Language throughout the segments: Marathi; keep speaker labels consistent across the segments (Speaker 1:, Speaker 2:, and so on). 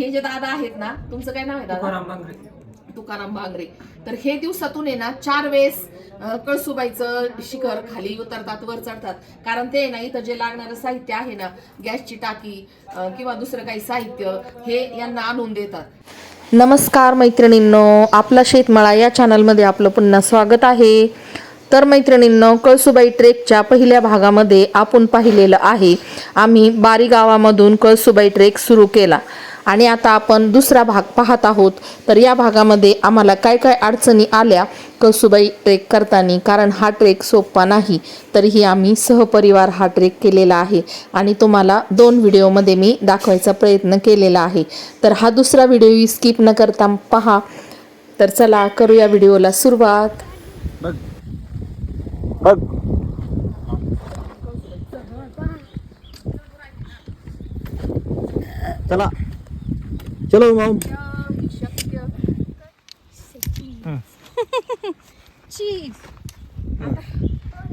Speaker 1: हे जे दादा आहेत ना, तुमचं काय नाव आहे दादा? तुकाराम बांगरे. तर हे दिवसातून आहे ना 4 वेळेस कळसुबाईचं शिखर खाली उतरतात, वर चढतात. कारण ते ना इथं जे लागणारं साहित्य आहे ना, गॅसची टाकी किंवा दुसरं काही साहित्य हे यांना आणून देतात. नमस्कार मैत्रिणींनो, आपला शेतमाळा या चॅनलमध्ये आपलं पुन्हा स्वागत आहे. तर मैत्रिणींनो, कळसुबाई ट्रेकच्या पहिल्या भागामध्ये आपण पाहिलेलं आहे. आम्ही बारी गावामधून कळसुबाई ट्रेक सुरू केला आणि आता आपण दुसरा भाग पाहत आहोत. तर या भागामध्ये आम्हाला काय काय अडचणी आल्या कळसुबाई ट्रेक करताना, कारण हा ट्रेक सोपा नाही. तरीही आम्ही सहपरिवार हा ट्रेक केलेला आहे आणि तुम्हाला 2 व्हिडिओमध्ये मी दाखवायचा प्रयत्न केलेला आहे. तर हा दुसरा व्हिडिओ स्किप न करता पहा. तर चला करूया व्हिडिओला सुरुवात.
Speaker 2: चला चलो मॉम.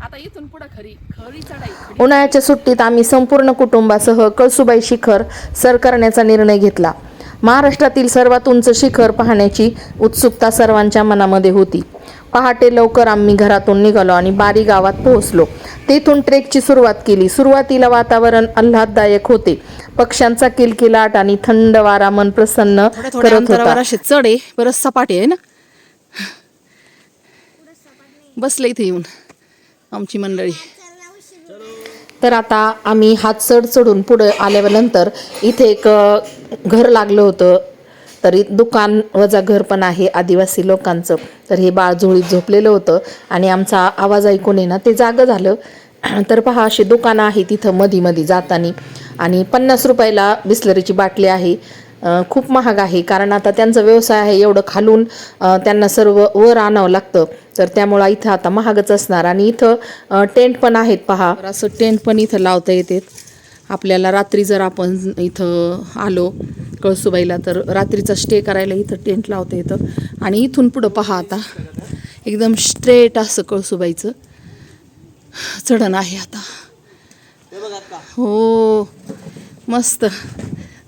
Speaker 1: आता इथून पुढे खरी चढाई.
Speaker 3: उन्हाळ्याच्या सुट्टीत आम्ही संपूर्ण कुटुंबासह कळसुबाई शिखर सर करण्याचा निर्णय घेतला. महाराष्ट्रातील सर्वात उंच शिखर पाहण्याची उत्सुकता सर्वांच्या मनामध्ये होती. पहाटे लवकर आम्ही घरातून निघालो आणि बारी गावात पोहोचलो. तेथून ट्रेकची सुरुवात केली. सुरुवातीला वातावरण आल्हाददायक होते. पक्ष्यांचा किलकिलाट आणि थंड वारा मन प्रसन्न करत होता.
Speaker 1: चढ आहे, बरंच सपाटे आहे ना. बसले इथे येऊन आमची मंडळी.
Speaker 3: तर आता आम्ही हात चढून पुढे आल्यानंतर इथे एक घर लागलं होतं. तरी दुकान वजा घर पण आहे आदिवासी लोकांचं. तर हे बाळ झोळीत झोपलेलं होतं आणि आमचा आवाज ऐकून आहे ना ते जागं झालं. तर पहा, अशी दुकानं आहे तिथं मध्ये जाताना. आणि 50 रुपयाला बिस्लरीची बाटली आहे. खूप महाग आहे, कारण आता त्यांचा व्यवसाय आहे, एवढं खालून त्यांना सर्व वर आणावं लागतं. तर त्यामुळं इथं आता महागच असणार. आणि इथं टेंट पण आहेत पहा.
Speaker 1: असं टेंट पण इथं लावता येते आपल्याला. रात्री जर आपण इथं आलो कळसुबाईला तर रात्रीचा स्टे करायला इथं टेंट लावता येतं. आणि इथून पुढं पहा, आता एकदम स्ट्रेट असं कळसुबाईचं चढण आहे आता. हो मस्त.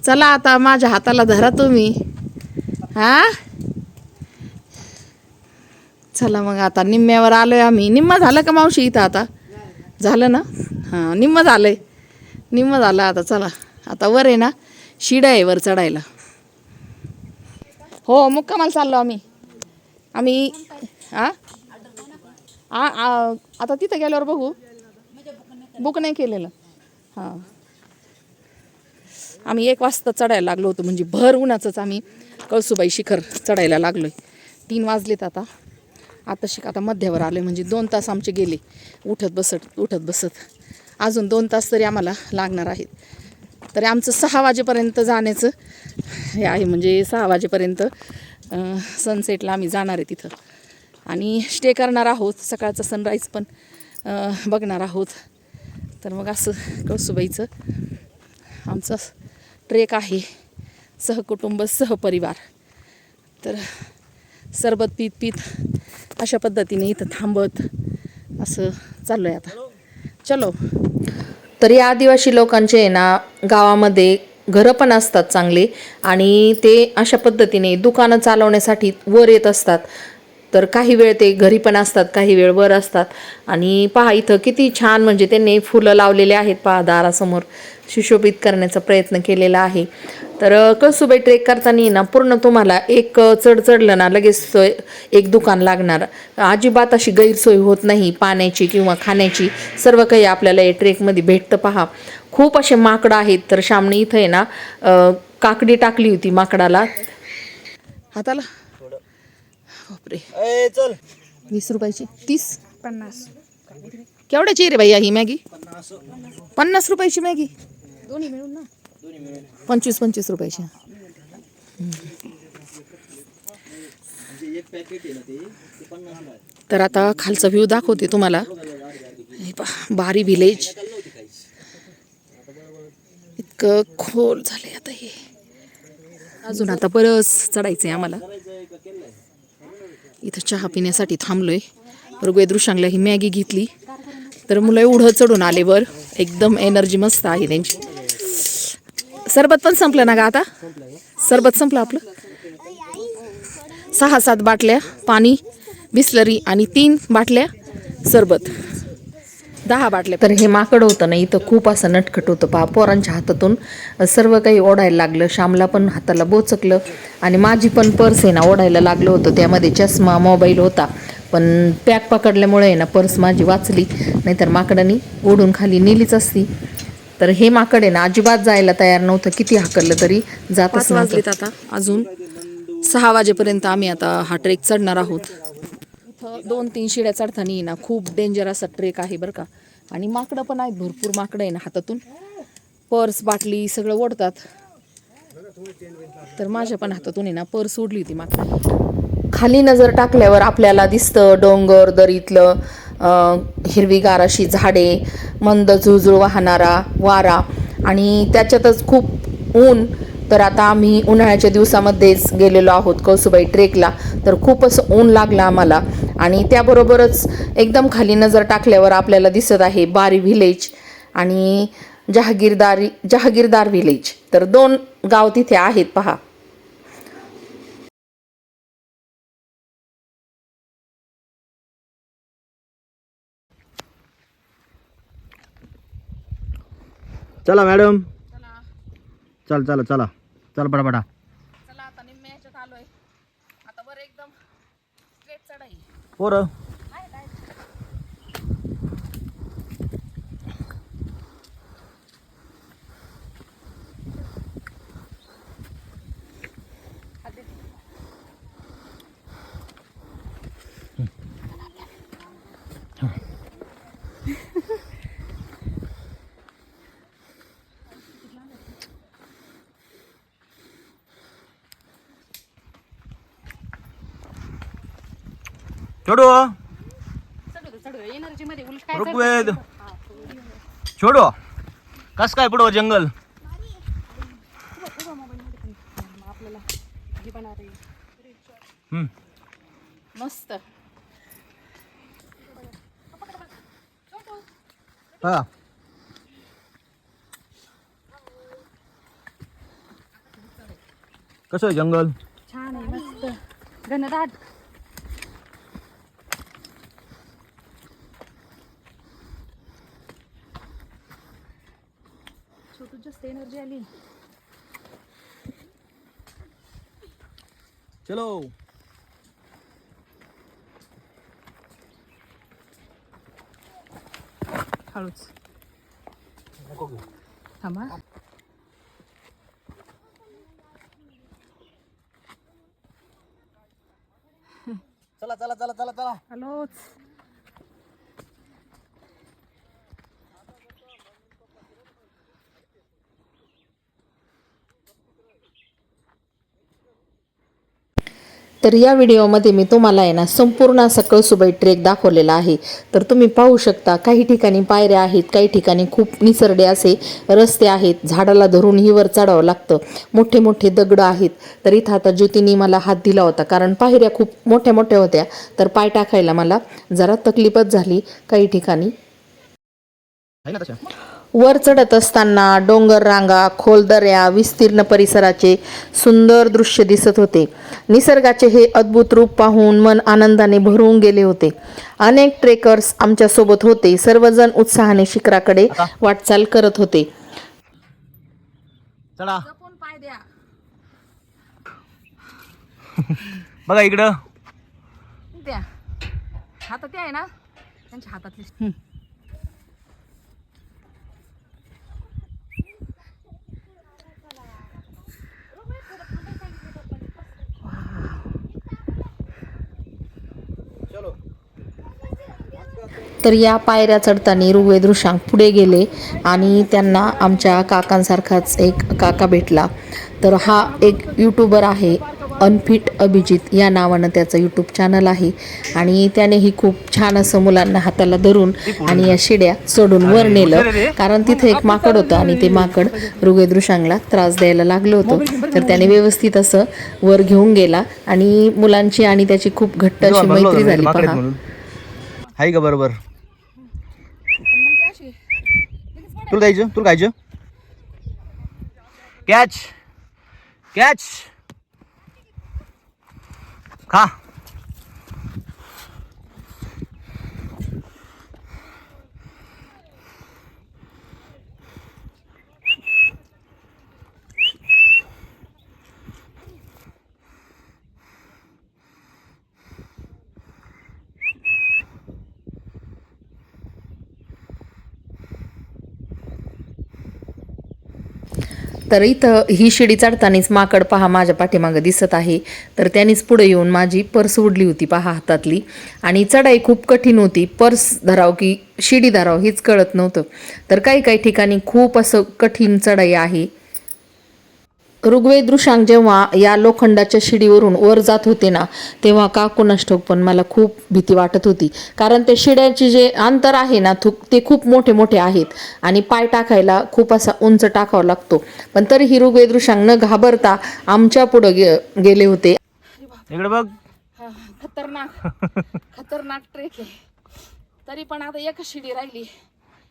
Speaker 1: चला आता माझ्या हाताला धरा तुम्ही. चला मग आता निम्म्यावर आलोय आम्ही. निम्म झालं का मावशी इथं? आता झालं ना? हां, निम्म झालं आता. चला आता वर आहे ना, शिड्या आहे वर चढायला. हो, मुक्कामाला चाललो आम्ही. आता तिथं गेल्यावर बघू. बुक नाही केलेलं. हां, आम्ही 1 वाजता चढायला लागलो होतो, म्हणजे भर उन्हाचंच आम्ही कळसुबाई शिखर चढायला लागलोय. 3 वाजलेत आता. आता मध्यावर आलोय, म्हणजे 2 तास आमचे गेले उठत बसत. अजून 2 तास तरी आम्हाला लागणार आहेत. तरी आमचं 6 वाजेपर्यंत जाण्याचं हे आहे, म्हणजे 6 वाजेपर्यंत सनसेटला आम्ही जाणार आहे तिथं. आणि स्टे करणार आहोत. सकाळचा सनराईज पण बघणार आहोत. तर मग असं कळसुबाईचं आमचं ट्रेक आहे, सहकुटुंब सहपरिवार. तर सरबत पीत अशा पद्धतीने इथं थांबत असं चाललो आहे आता. चलो.
Speaker 3: तर या आदिवासी लोकांचे आहे ना गावामध्ये घरं पण असतात चांगले, आणि ते अशा पद्धतीने दुकानं चालवण्यासाठी वर येत असतात. तर काही वेळ ते घरी पण असतात, काही वेळ वर असतात. आणि पहा इथं किती छान, म्हणजे त्यांनी फुलं लावलेले आहेत पहा दारासमोर. सुशोभित करण्याचा प्रयत्न केलेला आहे. तर कळसुबाई ट्रेक करताना ना पूर्ण तुम्हाला एक चढलं ना लगेच एक दुकान लागणार. अजिबात अशी गैरसोय होत नाही पाण्याची किंवा खाण्याची. सर्व काही आपल्याला या ट्रेकमध्ये भेटतं पहा. खूप असे माकडं आहेत. तर श्यामने इथं आहे ना काकडी टाकली होती माकडाला
Speaker 1: हाताला. बापरे,
Speaker 2: चल.
Speaker 1: 20 रुपयाची 30 50 केवढ्याची रे भैया ही मॅगी? 50 रुपयाची मॅगी. दोन्ही मिळून ना 25 रुपयाची. तर आता खालचा व्ह्यू दाखवते तुम्हाला. बारी विलेज इतकं खोल झालंय आता हे. अजून आता बरंच चढायचंय आम्हाला. इथं चहा पिण्यासाठी थांबलोय. ऋग्वेदृशांगला ही मॅगी घेतली. तर मुलं एवढं चढून आले वर, एकदम एनर्जी मस्त आहे त्यांची. सरबत पण संपलं ना ग आता? सरबत संपलं आपलं. 6-7 बाटल्या पाणी बिस्लरी आणि 3 बाटल्या सरबत, 10 बाटल्या.
Speaker 3: तर हे माकड होतं ना इथं खूप असं नटखट होतं. पहा पोरांच्या हातातून सर्व काही ओढायला लागलं. श्यामला पण हाताला बोचकलं आणि माझी पण पर्स आहे ना ओढायला लागलं होतं. त्यामध्ये चष्मा मोबाईल होता, पण पॅक पकडल्यामुळे आहे ना पर्स माझी वाचली, नाहीतर माकडांनी ओढून खाली नेलीच असती. तर हे माकड आहे ना अजिबात जायला तयार नव्हतं. किती हाकललं तरी जातच
Speaker 1: 5
Speaker 3: नव्हतं.
Speaker 1: वाजलेत आता, अजून 6 वाजेपर्यंत आम्ही आता हा ट्रेक चढणार आहोत. इथं 2-3 शिड्या चढताना ना खूप डेंजर असा ट्रेक आहे बरं का. आणि माकडं पण आहेत, भरपूर माकडं आहे ना, हातातून पर्स बाटली सगळं ओढतात. तर माझ्या पण हातातून आहे ना पर्स ओढली होती माकडं.
Speaker 3: खाली नजर टाकल्यावर आपल्याला दिसतं डोंगर दरीतलं हिरवीगार अशी झाडे, मंद झुळझुळ वाहणारा वारा आणि त्याच्यातच खूप ऊन. तर आता आम्ही उन्हाळ्याच्या दिवसामध्येच गेलेलो आहोत कळसूबाई ट्रेकला. तर खूप असं ऊन लागलं आम्हाला. आणि त्याबरोबरच एकदम खाली नजर टाकल्यावर आपल्याला दिसत आहे बारी व्हिलेज आणि जहागीरदार व्हिलेज. तर 2 गाव तिथे आहेत पहा.
Speaker 2: चला मॅडम, चल चला चला चल पटापटा.
Speaker 1: चला आता निम्म्या ह्याच्यात आलोय. आता वर एकदम स्ट्रेट चढाई.
Speaker 2: पोरं छोडू ऋग्वेद छोडू कस काय पुढं जंगल.
Speaker 1: मस्त.
Speaker 2: हा कसं आहे जंगल.
Speaker 4: छान आहे, मस्त घनदाट. छोटू जास्त एनर्जी आली.
Speaker 2: चलो
Speaker 4: हळूच थांबा.
Speaker 2: चला चला चला चला चला.
Speaker 4: हॅलोच.
Speaker 3: तर या व्हिडिओमध्ये मी तुम्हाला आहे ना संपूर्ण असा कळसूबाई ट्रेक दाखवलेला आहे. तर तुम्ही पाहू शकता काही ठिकाणी पायऱ्या आहेत, काही ठिकाणी खूप निसरडे असे रस्ते आहेत, झाडाला धरून ही वर चढावं लागतं, मोठे मोठे दगड आहेत. तर इथं आता ज्योतीने मला हात दिला होता कारण पायऱ्या खूप मोठ्या मोठ्या होत्या, तर पाय टाकायला मला जरा तकलीफच झाली काही ठिकाणी. वर चढत असताना डोंगर रांगा, खोल दऱ्या, विस्तीर्ण परिसराचे सुंदर दृश्य दिसत होते. निसर्गाचे हे अद्भुत रूप पाहून मन आनंदाने भरून गेले होते. अनेक ट्रेकर्स आमच्या सोबत होते. सर्वजण उत्साहाने शिखराकडे वाटचाल करत होते.
Speaker 2: चला
Speaker 1: जपून पाय द्या.
Speaker 2: बघा इकडं.
Speaker 1: द्या हातात आहे ना त्यांच्या हातातली.
Speaker 3: तर या पायऱ्या चढताना ऋग्वेद ऋषांक पुढे गेले आणि त्यांना आमच्या काकांसारखाच एक काका भेटला. तर हा एक यूट्यूबर आहे, अनफिट अभिजित या नावानं त्याचं यूट्यूब चॅनल आहे. आणि त्यानेही खूप छान असं मुलांना हाताला धरून आणि या शिड्या चढून वर नेलं, कारण तिथे एक माकड होतं आणि ते माकड ऋग्वेद ऋषांकला त्रास द्यायला लागलं होतं. तर त्याने व्यवस्थित असं वर घेऊन गेला आणि मुलांची आणि त्याची खूप घट्ट अशी मैत्री झाली. पहा
Speaker 2: हाय का बरोबर. तुला खायचं कॅच कॅच खा.
Speaker 3: तर इथं ही शिडी चढतानीच माकड पहा माझ्या पाठीमागं दिसत आहे. तर त्यानेच पुढे येऊन माझी पर्स उडली होती पहा हातातली. आणि चढाई खूप कठीण होती. पर्स धराव की शिडी धराव हेच कळत नव्हतं. तर काही काही ठिकाणी खूप असं कठीण चढाई आहे. ऋग्वेद ऋषांक जेव्हा या लोखंडाच्या शिडीवरून वर जात होते ना, तेव्हा का कुणास ठाऊक पण मला खूप भीती वाटत होती. कारण ते शिड्याचे जे अंतर आहे ना ते खूप मोठे मोठे आहेत आणि पाय टाकायला खूप असा उंच टाकावा लागतो. पण तरीही ऋग्वेद ऋषांक न घाबरता आमच्या पुढे गेले होते.
Speaker 2: इकडे बघ.
Speaker 1: खतरनाक खतरनाक ट्रेक आहे. तरी पण आता एकच शिडी राहिली.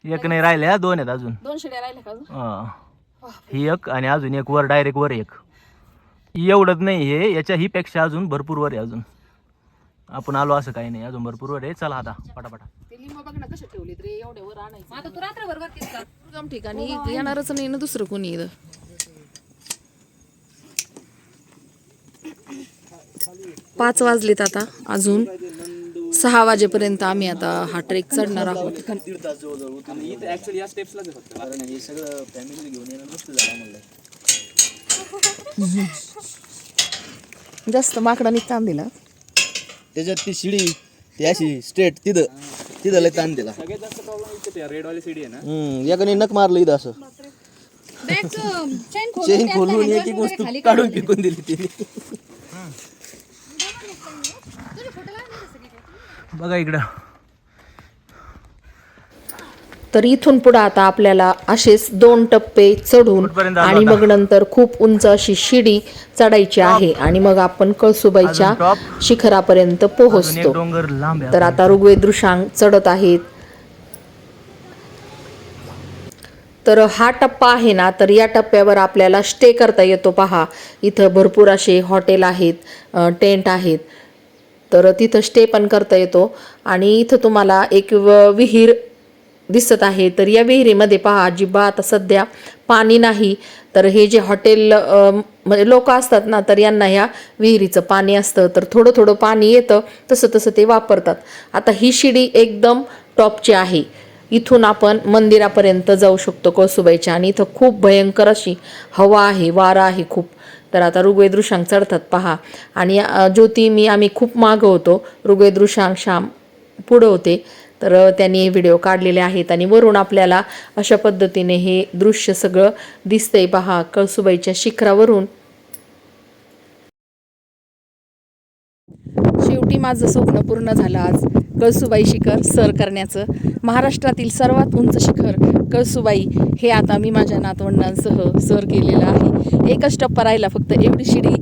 Speaker 2: एक नाही राहिल्या, 2 आहेत अजून.
Speaker 1: 2 शिड्या राहिल्या का अजून?
Speaker 2: हा. ही एक आणि अजून एक वर, डायरेक्ट वर एक. एवढंच नाही हे, याच्या ही पेक्षा अजून भरपूर वर आहे. अजून आपण आलो असं काही नाही, अजून भरपूर वर आहे. चला आता पटापटा.
Speaker 1: ते लिंब बघ ना कसे ठेवलेत रे, एवढे वर आणायचं.
Speaker 4: आता तू रात्रभर वरतीच का?
Speaker 1: दुर्गम ठिकाणी येणारच नाही ना दुसरं कोणी इथं. 5 वाजलेत आता. अजून 6 वाजेपर्यंत आम्ही आता हा ट्रेक चढणार आहोत. जास्त माकडाने ताण दिला.
Speaker 2: त्याच्यात ती शिडी ती अशी स्ट्रेट तिथं लय ताण दिला. एकाने नक मारलं इथं असं. चेन खोलून एक एक वस्तू काढून फेकून दिली तिने. बघा इकडं.
Speaker 3: तर इथून पुढे आता आपल्याला असेच 2 टप्पे चढून आणि मग नंतर खूप उंच अशी शिडी चढायची आहे आणि मग आपण कळसुबाईच्या शिखरापर्यंत पोहोचतो.
Speaker 2: डोंगर लांब आहे.
Speaker 3: तर आता ऋग्वेद ऋषांक चढत आहेत. तर हा टप्पा आहे ना, तर या टप्प्यावर आपल्याला स्टे करता येतो पहा. इथं भरपूर असे हॉटेल आहेत, टेंट आहेत. तर तिथं स्टे पण करता येतो. आणि इथं तुम्हाला एक विहीर दिसत आहे. तर या विहिरीमध्ये पहा अजिबात सध्या पाणी नाही. तर हे जे हॉटेल म्हणजे लोक असतात ना, तर यांना ह्या विहिरीचं पाणी असतं. तर थोडं थोडं पाणी येतं, तसं तसं ते वापरतात. आता ही शिडी एकदम टॉपची आहे. इथून आपण मंदिरापर्यंत जाऊ शकतो कळसुबाईच्या. आणि इथं खूप भयंकर अशी हवा आहे, वारा आहे खूप. तर आता ऋग्वेद ऋषांक चढतात पहा. आणि ज्योती आम्ही खूप मागं होतो. ऋग्वेद ऋषांक श्याम पुढं होते. तर त्यांनी हे व्हिडिओ काढलेले आहेत. आणि वरून आपल्याला अशा पद्धतीने हे दृश्य सगळं दिसतंय पहा कळसुबाईच्या शिखरावरून. शेवटी माझं स्वप्न पूर्ण झालं आज कळसुबाई शिखर सर करण्याचं. महाराष्ट्रातील सर्वात उंच शिखर कळसुबाई हे आता मी माझ्या नातवंडांसह सर केलेलं आहे. एकच टप्पा राहिला फक्त. एवढी शिडी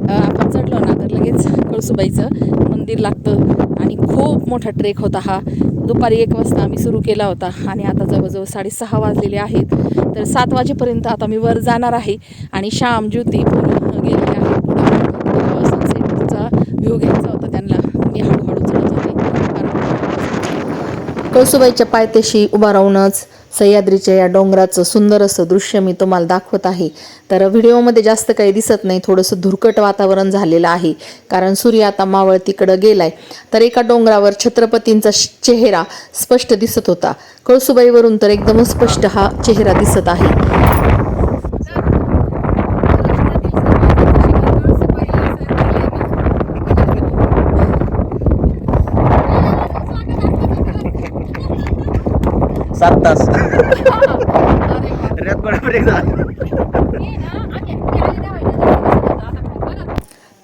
Speaker 3: आपण चढलो ना तर लगेच कळसुबाईचं मंदिर लागतं. आणि खूप मोठा ट्रेक होता हा. दुपारी 1 वाजता आम्ही सुरू केला होता आणि आता जवळजवळ 6:30 वाजलेले आहेत. तर 7 वाजेपर्यंत आता मी वर जाणार आहे. आणि श्याम ज्योती पुढं गेलेले आहेत. पुढं सनसेटचा व्ह्यू घ्यायचा होता त्यांना. मी हळूहळू चढत होते. कळसुबाईच्या पायथ्याशी उभा राहूनच सह्याद्रीच्या या डोंगराचं सुंदर असं दृश्य मी तुम्हाला दाखवत आहे. तर व्हिडिओमध्ये जास्त काही दिसत नाही, थोडंसं धुरकट वातावरण झालेलं आहे कारण सूर्य आता मावळतीकडं गेलाय. तर एका डोंगरावर छत्रपतींचा चेहरा स्पष्ट दिसत होता. कळसुबाईवरून तर एकदमच स्पष्ट हा चेहरा दिसत आहे.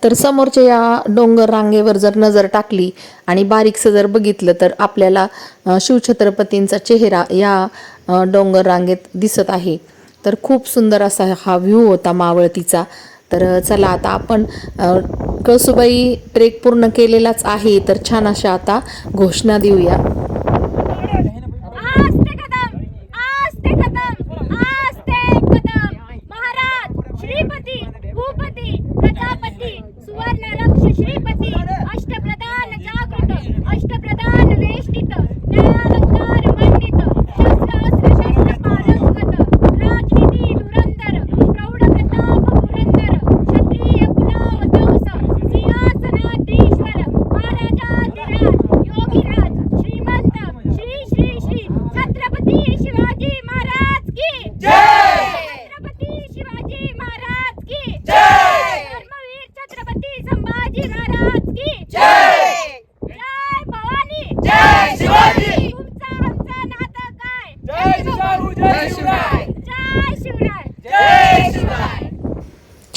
Speaker 3: तर समोरच्या या डोंगर रांगेवर जर नजर टाकली आणि बारीकसं जर बघितलं तर आपल्याला शिवछत्रपतींचा चेहरा या डोंगर रांगेत दिसत आहे. तर खूप सुंदर असा हा व्ह्यू होता मावळतीचा. तर चला आता आपण कळसुबाई ट्रेक पूर्ण केलेलाच आहे. तर छान अशा आता घोषणा देऊया.
Speaker 5: महाराज, श्रीपती, भूपती,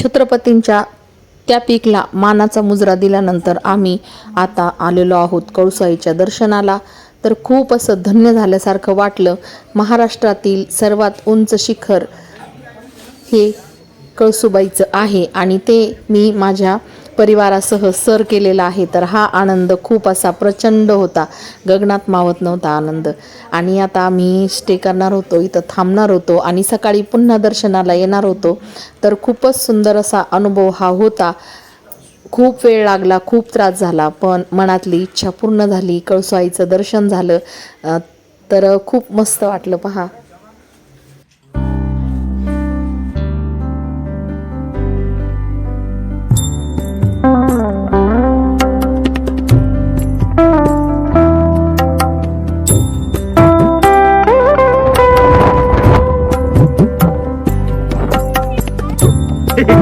Speaker 3: छत्रपतींच्या त्या पीकला मानाचा मुजरा दिल्यानंतर आम्ही आता आलेलो आहोत कळसूबाईच्या दर्शनाला. तर खूप असं धन्य झाल्यासारखं वाटलं. महाराष्ट्रातील सर्वात उंच शिखर हे कळसूबाईचं आहे आणि ते मी माझ्या परिवारासह सर केलेला आहे. तर हा आनंद खूप असा प्रचंड होता, गगनात मावत नव्हता आनंद. आणि आता आम्ही स्टे करणार होतो, इथं थांबणार होतो आणि सकाळी पुन्हा दर्शनाला येणार होतो. तर खूपच सुंदर असा अनुभव हा होता. खूप वेळ लागला, खूप त्रास झाला, पण मनातली इच्छा पूर्ण झाली. कळसूबाईचं दर्शन झालं. तर खूप मस्त वाटलं. पहा,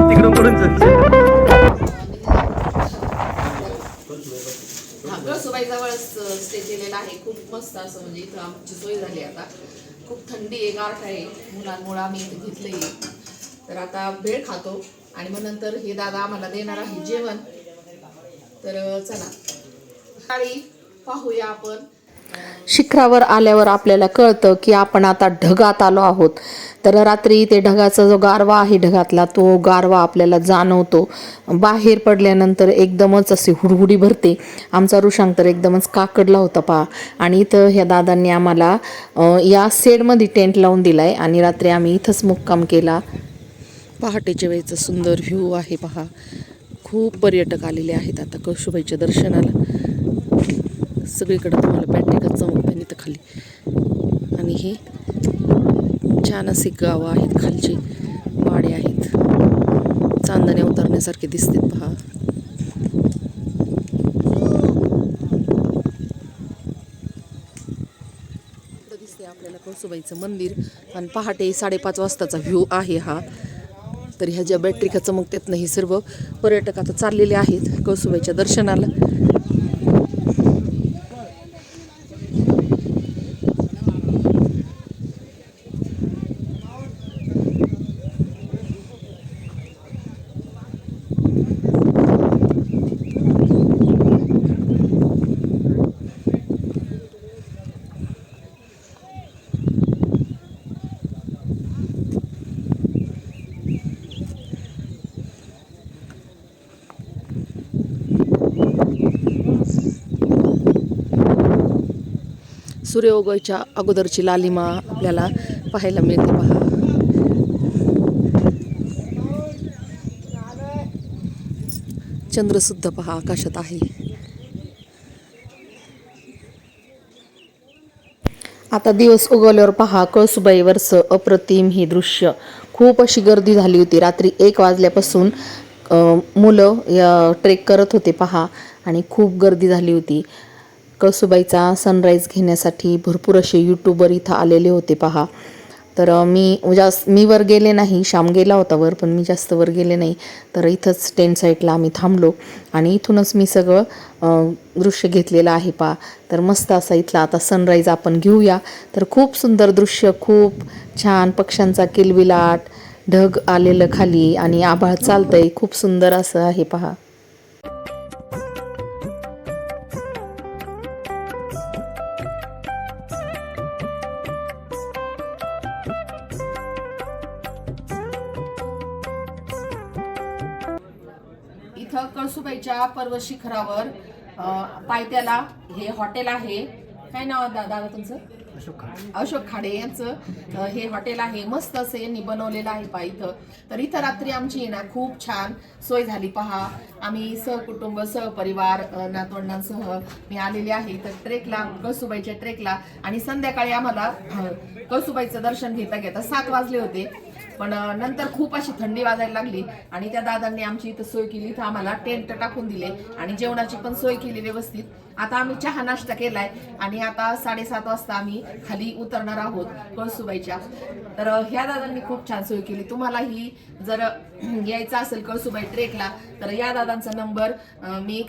Speaker 2: तिकडून कुठून
Speaker 1: कळसूबाई जवळच स्टे केलेला आहे. खूप मस्त असं म्हणजे इथं आमची सोय झाली. आता खूप थंडी आहे, गारठ आहे, मुलांमुळे आम्ही इथे घेतलंय. तर आता भेळ खातो आणि मग नंतर हे दादा आम्हाला देणार आहे जेवण. तर चला सकाळी पाहूया आपण.
Speaker 3: शिखरावर आल्यावर आपल्याला कळतं की आपण आता ढगात आलो आहोत. तर रात्री ते ढगाचा जो गारवा आहे, ढगातला तो गारवा आपल्याला जाणवतो. बाहेर पडल्यानंतर एकदमच अशी हुडहुडी भरते. आमचा ऋषांक तर एकदमच काकडला होता पहा. आणि इथं ह्या दादांनी आम्हाला या शेडमध्ये टेंट लावून दिलाय आणि रात्री आम्ही इथंच मुक्काम केला. पहाटेच्या वेळेचं सुंदर व्ह्यू आहे पहा. खूप पर्यटक आलेले आहेत आता कळसूबाईच्या दर्शनाला. सगळीकडे तुम्हाला पॅट्रिका चमकते इथं खाली. आणि हे छान असे गावं आहेत, खालची वाडे आहेत, चांदण्या उतरण्यासारखे दिसतात पहा. दिसते आपल्याला कळसूबाईचं मंदिर आणि पहाटे 5:30 वाजताचा व्ह्यू आहे हा. तर ह्या ज्या बॅटरीका चमकतात ना, हे सर्व पर्यटक आता चाललेले आहेत कळसूबाईच्या दर्शनाला. सूर्योदयाच्या अगोदरची लालिमा आपल्याला पाहायला मिळते पहा. चंद्रसुद्धा पहा आकाशात आहे. आता दिवस उगवल्यावर पहा कळसूबाईवरचं अप्रतिम हे दृश्य. खूप अशी गर्दी झाली होती. रात्री 1 वाजल्यापासून मुलं ट्रेक करत होते पहा आणि खूप गर्दी झाली होती. कळसूबाईचा सनराईज घेण्यासाठी भरपूर असे यूट्यूबर इथं आलेले होते पहा. तर मी वर गेले नाही, श्याम गेला होता वर, पण मी जास्त वर गेले नाही. तर इथंच टेंट साईडला आम्ही थांबलो आणि इथूनच मी सगळं दृश्य घेतलेलं आहे पहा. तर मस्त असा इथला आता सनराईज आपण घेऊया. तर खूप सुंदर दृश्य, खूप छान पक्ष्यांचा किलबिलाट, ढग आलेलं खाली आणि आभाळ चालतंय. खूप सुंदर असं आहे पहा.
Speaker 1: इथं कळसूबाईच्या पर्वत शिखरावर पायथ्याला हे हॉटेल आहे. काय नाव आहे दादा तुमचं? अशोक खाडे यांचं हे हॉटेल आहे. मस्त असं यांनी बनवलेलं आहे पहा इथं. तर इथं रात्री आमची ना खूप छान सोय झाली पहा. आम्ही सहकुटुंब सहपरिवार नातवंडांसह मी आलेले आहे इथं ट्रेकला, कळसूबाईच्या ट्रेकला. आणि संध्याकाळी आम्हाला कळसूबाईचं दर्शन घेता 7 वाजले होते. पण नंतर खूप अशी थंडी वाजायला लागली आणि त्या दादांनी आमची इथं सोय केली. इथं आम्हाला टेंट टाकून दिले आणि जेवणाची पण सोय केली व्यवस्थित. आता आम्ही चहा नाश्ता केलाय आणि आता 7:30 वाजता आम्ही खाली उतरणार आहोत कळसूबाईच्या. तर ह्या दादांनी खूप छान सोय केली. तुम्हालाही जर यायचं असेल कळसूबाई ट्रेकला तर या दादांचा नंबर मी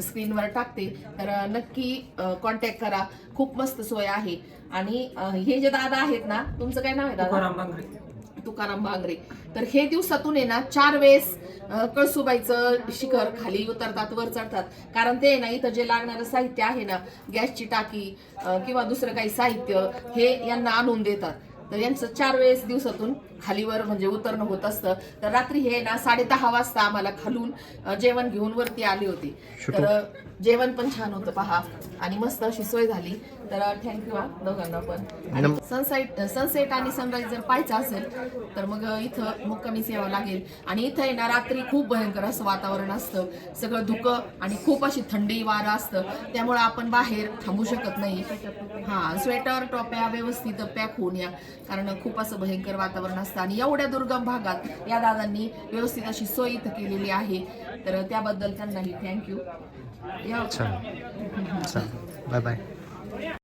Speaker 1: स्क्रीनवर टाकते. तर नक्की कॉन्टॅक्ट करा. खूप मस्त सोय आहे. आणि हे जे दादा आहेत ना, तुमचं काय नाव आहे दादा? तुकाराम बांगरे. तर हे दिवसातून आहे ना 4 वेळेस कळसुबाईचं शिखर खाली उतरतात वर चढतात. कारण ते आहे ना इथं जे लागणारं साहित्य आहे ना, गॅसची टाकी किंवा दुसरं काही साहित्य हे यांना आणून देतात. तर यांचं 4 वेळेस दिवसातून खालीवर म्हणजे उतरणं होत असतं. तर रात्री हे ना 10:30 वाजता आम्हाला खालून जेवण घेऊन वरती आले होते. तर जेवण पण छान होतं पहा आणि मस्त अशी सोय झाली. तर थँक्यू दोघांना पण. आणि सनसेट आणि सनराईज जर पाहायचं असेल तर मग इथं मुक्कामीच यावं लागेल. आणि इथं आहे ना रात्री खूप भयंकर असं वातावरण असतं, सगळं धुकं आणि खूप अशी थंडी वारं असतं. त्यामुळे आपण बाहेर थांबू शकत नाही. स्वेटर टोप्या व्यवस्थित पॅक होऊन या, कारण खूप असं भयंकर वातावरण असतं. आणि एवढ्या दुर्गम भागात या दादांनी व्यवस्थित अशी सोय इथं केलेली आहे. तर त्याबद्दल त्यांनाही थँक्यू.
Speaker 2: Bye bye.